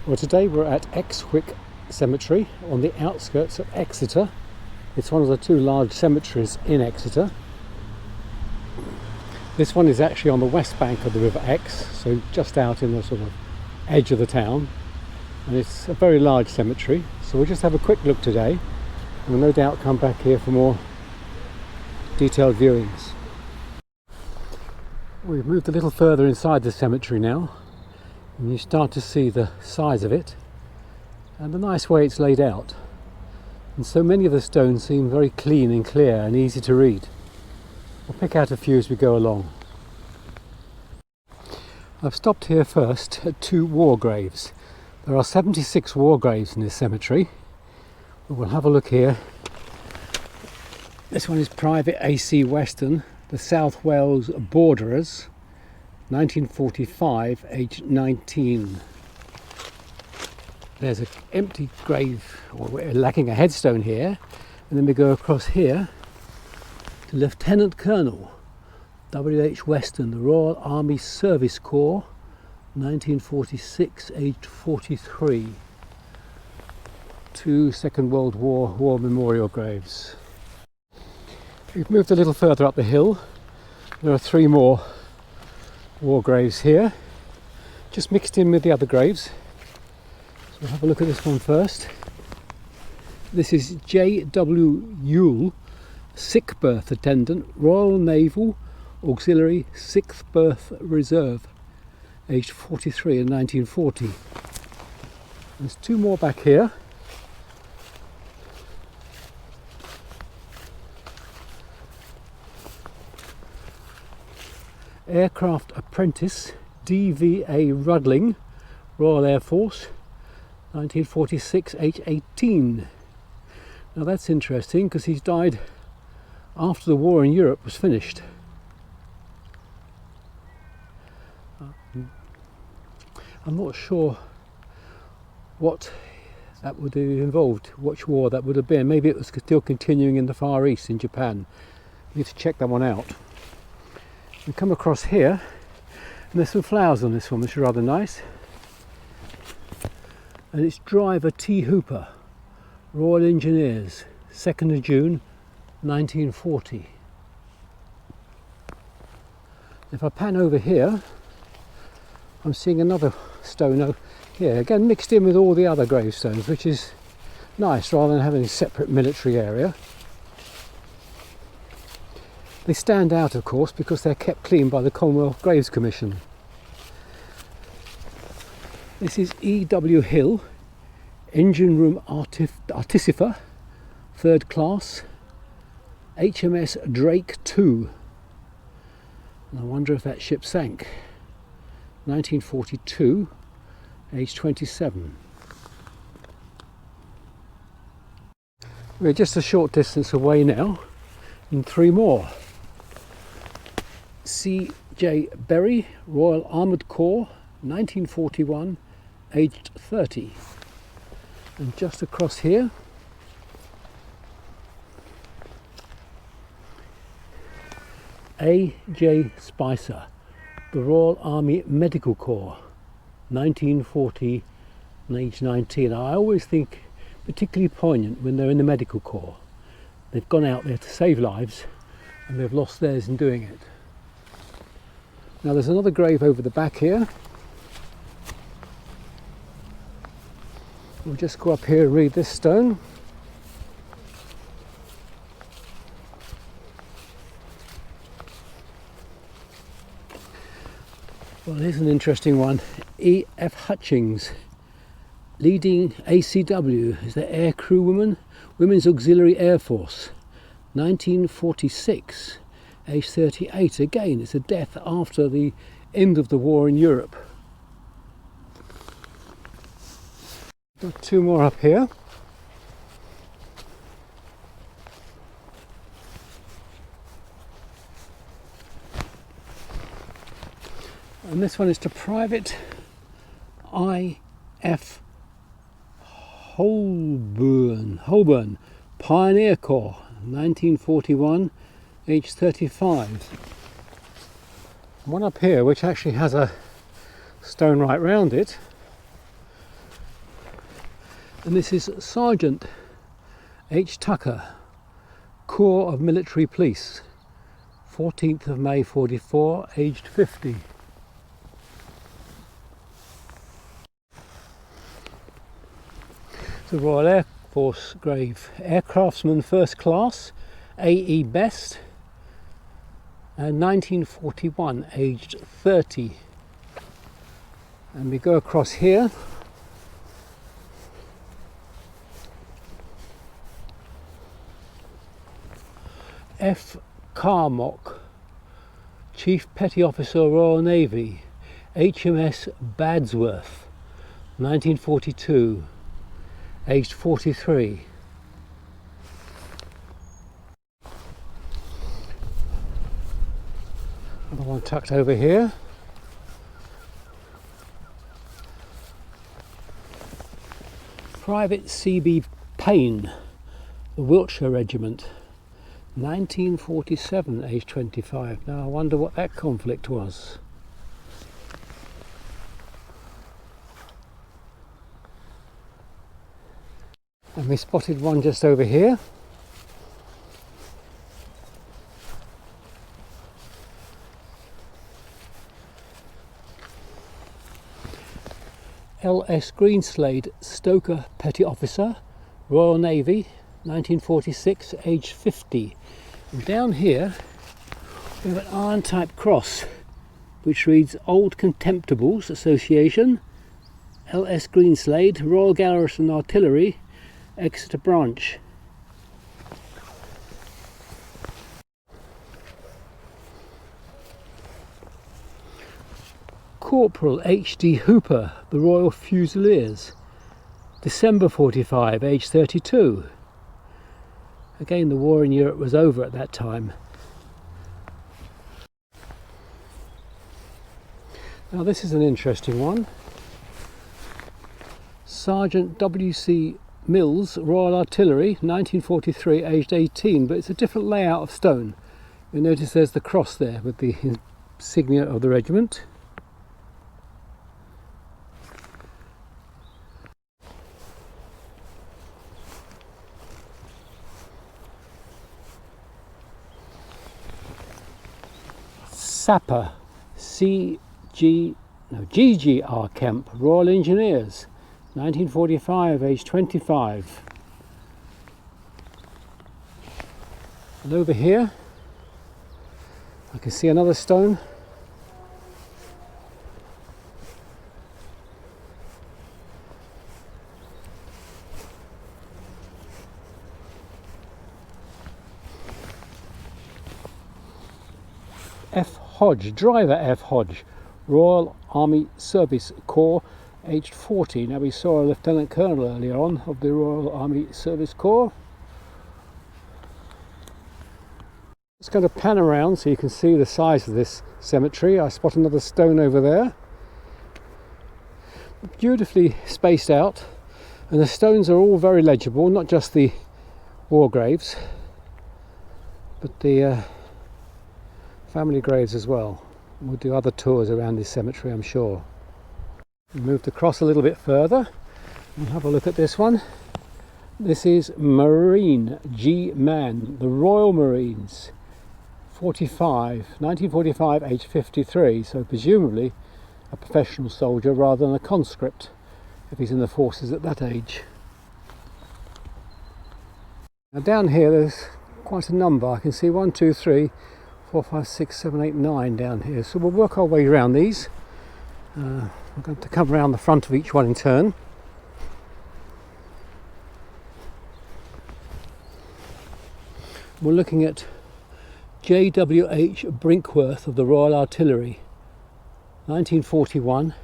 Well, today we're at Exwick Cemetery on the outskirts of Exeter. It's one of the two large cemeteries in Exeter. This one is actually on the west bank of the River Ex, so just out in the sort of edge of the town. And it's a very large cemetery, so we'll just have a quick look today. And we'll no doubt come back here for more detailed viewings. We've moved a little further inside the cemetery now, and you start to see the size of it and the nice way it's laid out. And so many of the stones seem very clean and clear and easy to read. We'll pick out a few as we go along. I've stopped here first at two war graves. There are 76 war graves in this cemetery. We'll have a look here. This one is Private A.C. Weston, the South Wales Borderers, 1945, aged 19. There's an empty grave, or we're lacking a headstone here, and then we go across here to Lieutenant Colonel W.H. Weston, the Royal Army Service Corps, 1946, aged 43. Two Second World War memorial graves. We've moved a little further up the hill. There are three more war graves here, just mixed in with the other graves. So we'll have a look at this one first. This is J.W. Yule, Sick Berth Attendant, Royal Naval Auxiliary 6th Berth Reserve, aged 43 in 1940. There's two more back here. Aircraft Apprentice D.V.A. Rudling, Royal Air Force, 1946, age 18. Now that's interesting because he's died after the war in Europe was finished. I'm not sure what that would have involved, which war that would have been. Maybe it was still continuing in the Far East in Japan. We need to check that one out. We come across here, and there's some flowers on this one, which are rather nice. And it's Driver T. Hooper, Royal Engineers, 2nd of June, 1940. If I pan over here, I'm seeing another stone here, again mixed in with all the other gravestones, which is nice rather than having a separate military area. They stand out, of course, because they're kept clean by the Commonwealth Graves Commission. This is E.W. Hill, Engine Room Artificer, 3rd class, HMS Drake II. And I wonder if that ship sank. 1942, age 27. We're just a short distance away now, and three more. C.J. Berry, Royal Armoured Corps, 1941, aged 30. And just across here, A.J. Spicer, the Royal Army Medical Corps, 1940 and age 19. I always think particularly poignant when they're in the medical corps. They've gone out there to save lives and they've lost theirs in doing it. Now there's another grave over the back here. We'll just go up here and read this stone. Well, here's an interesting one. E.F. Hutchings, leading ACW, is the air crew woman, Women's Auxiliary Air Force, 1946, age 38. Again, it's a death after the end of the war in Europe. Got two more up here. And this one is to Private I.F. Holbourn, Pioneer Corps, 1941, age 35. One up here which actually has a stone right round it, And this is Sergeant H. Tucker, Corps of Military Police, 14th of May 44, aged 50. The Royal Air Force grave, Aircraftsman First Class, A.E. Best, and 1941, aged 30. And we go across here. F. Carmock, Chief Petty Officer, Royal Navy, HMS Badsworth, 1942, aged 43. Another one tucked over here. Private C.B. Payne, the Wiltshire Regiment, 1947, aged 25. Now I wonder what that conflict was. And we spotted one just over here. L.S. Greenslade, Stoker Petty Officer, Royal Navy, 1946, aged 50. And down here we have an iron type cross which reads Old Contemptibles Association, L.S. Greenslade, Royal Garrison Artillery, Exeter branch. Corporal H.D. Hooper, the Royal Fusiliers, December 45, age 32. Again, the war in Europe was over at that time. Now this is an interesting one. Sergeant W.C. Mills, Royal Artillery, 1943, aged 18, but it's a different layout of stone. You'll notice there's the cross there with the insignia of the regiment. Sapper, GGR Kemp, Royal Engineers, 1945, age 25. And over here I can see another stone. F. Hodge, Driver F. Hodge, Royal Army Service Corps, aged 40. Now we saw a Lieutenant Colonel earlier on of the Royal Army Service Corps. Just going to pan around so you can see the size of this cemetery. I spot another stone over there. Beautifully spaced out, and the stones are all very legible, not just the war graves, but the family graves as well. We'll do other tours around this cemetery, I'm sure. We moved across a little bit further and have a look at this one. This is Marine G. Mann, the Royal Marines, 1945, age 53, so presumably a professional soldier rather than a conscript if he's in the forces at that age. Now down here there's quite a number. I can see 1, 2, 3, 4, 5, 6, 7, 8, 9 down here. So we'll work our way around these. We're going to come around the front of each one in turn. We're looking at J.W.H. Brinkworth of the Royal Artillery, 1941,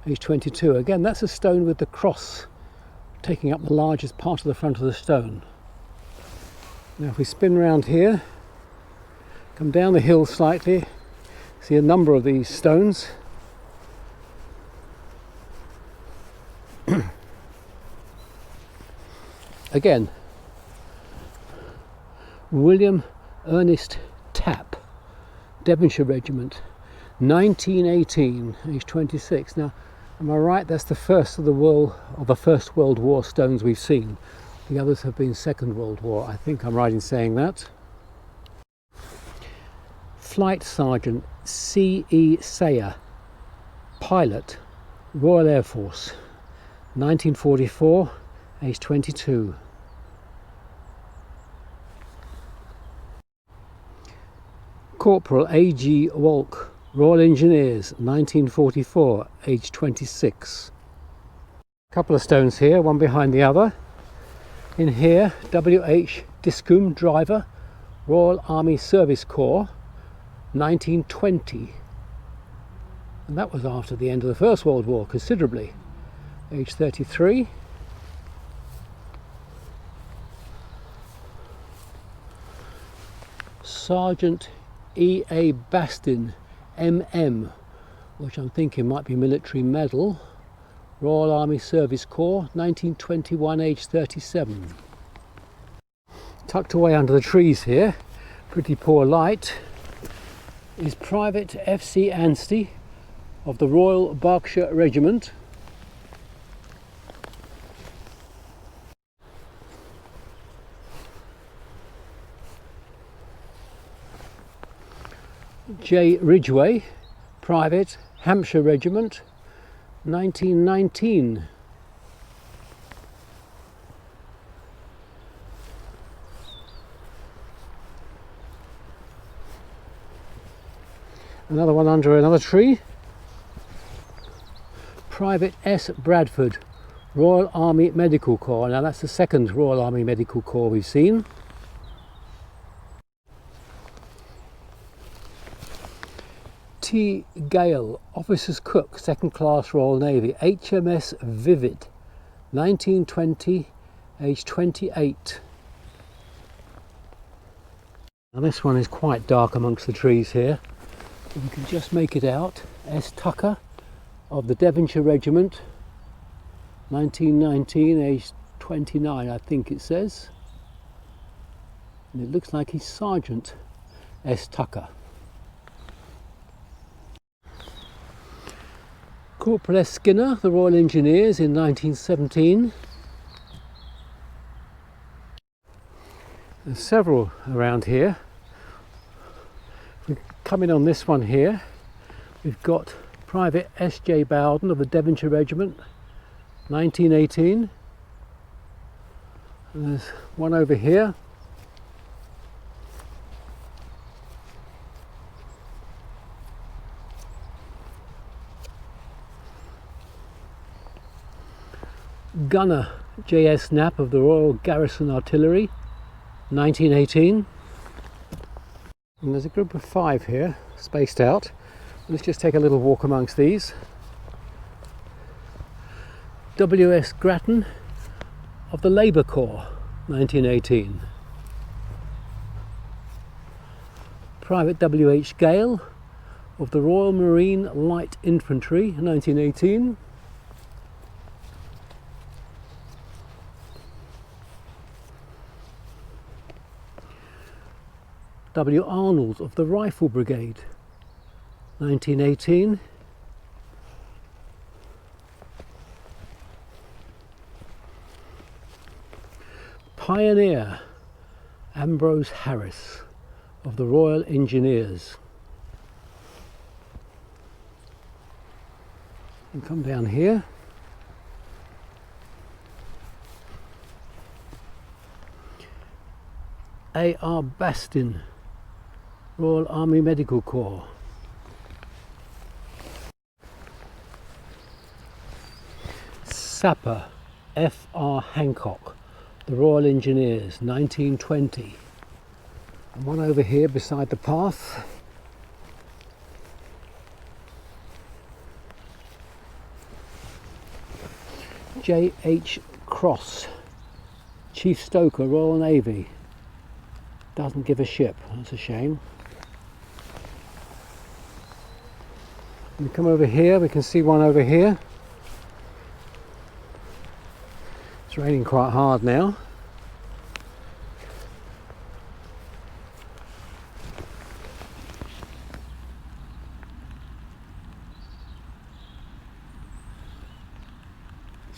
age 22. Again, that's a stone with the cross taking up the largest part of the front of the stone. Now if we spin round here, come down the hill slightly, see a number of these stones. Again, William Ernest Tapp, Devonshire Regiment, 1918, age 26. Now, Am I right? That's the first of the First World War stones we've seen. The others have been Second World War. I think I'm right in saying that. Flight Sergeant C.E. Sayer, pilot, Royal Air Force, 1944, age 22. Corporal A.G. Walke, Royal Engineers, 1944, age 26. A couple of stones here, one behind the other. In here, W.H. Discombe, driver, Royal Army Service Corps, 1920. And that was after the end of the First World War, considerably. Age 33. Sergeant E.A. Bastin, M.M., which I'm thinking might be military medal, Royal Army Service Corps, 1921, age 37. Tucked away under the trees here, pretty poor light, is Private F.C. Anstey of the Royal Berkshire Regiment. J. Ridgway, Private, Hampshire Regiment, 1919. Another one under another tree. Private S. Bradford, Royal Army Medical Corps. Now that's the second Royal Army Medical Corps we've seen. T. Gale, Officer's Cook, Second Class Royal Navy, HMS Vivid, 1920, age 28. Now this one is quite dark amongst the trees here. We can just make it out. S. Tucker of the Devonshire Regiment, 1919, age 29, I think it says. And it looks like he's Sergeant S. Tucker. Corporal S. Skinner, the Royal Engineers, in 1917. There's several around here. We're coming on this one here. We've got Private S.J. Bowden of the Devonshire Regiment, 1918. And there's one over here. Gunner J.S. Knapp of the Royal Garrison Artillery, 1918. And there's a group of 5 here, spaced out. Let's just take a little walk amongst these. W.S. Grattan of the Labour Corps, 1918. Private W.H. Gale of the Royal Marine Light Infantry, 1918. W. Arnold of the Rifle Brigade, 1918. Pioneer Ambrose Harris of the Royal Engineers. And come down here. A.R. Bastin, Royal Army Medical Corps. Sapper F.R. Hancock, the Royal Engineers, 1920. And one over here beside the path. J.H. Cross, Chief Stoker, Royal Navy. Doesn't give a ship, that's a shame. We come over here, we can see one over here. It's raining quite hard now.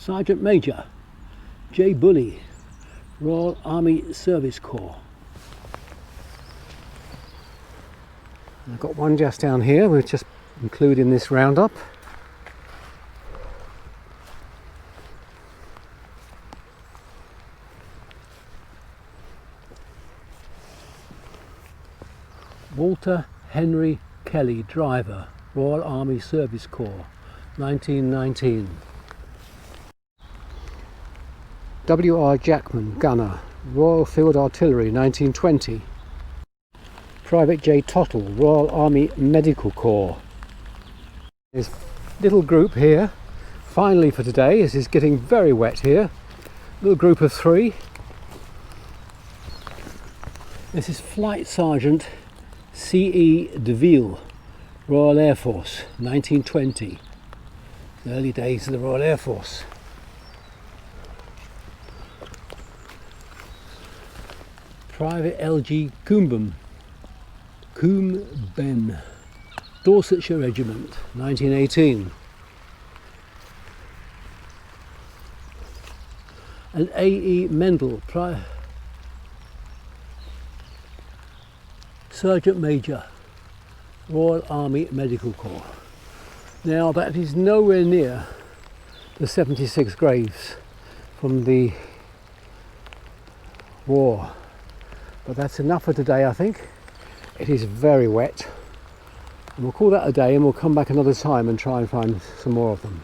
Sergeant Major J. Bully, Royal Army Service Corps. I've got one just down here, we'll just include in this roundup. Walter Henry Kelly, driver, Royal Army Service Corps, 1919. W.R. Jackman, gunner, Royal Field Artillery, 1920. Private J. Tottle, Royal Army Medical Corps. This little group here, finally for today, as it's getting very wet here, little group of 3. This is Flight Sergeant C.E. DeVille, Royal Air Force, 1920. The early days of the Royal Air Force. Private L.G. Coomben, Dorsetshire Regiment, 1918. And A.E. Mendel, Sergeant Major, Royal Army Medical Corps. Now that is nowhere near the 76 graves from the war, but that's enough for today, I think. It is very wet, and we'll call that a day, and we'll come back another time and try and find some more of them.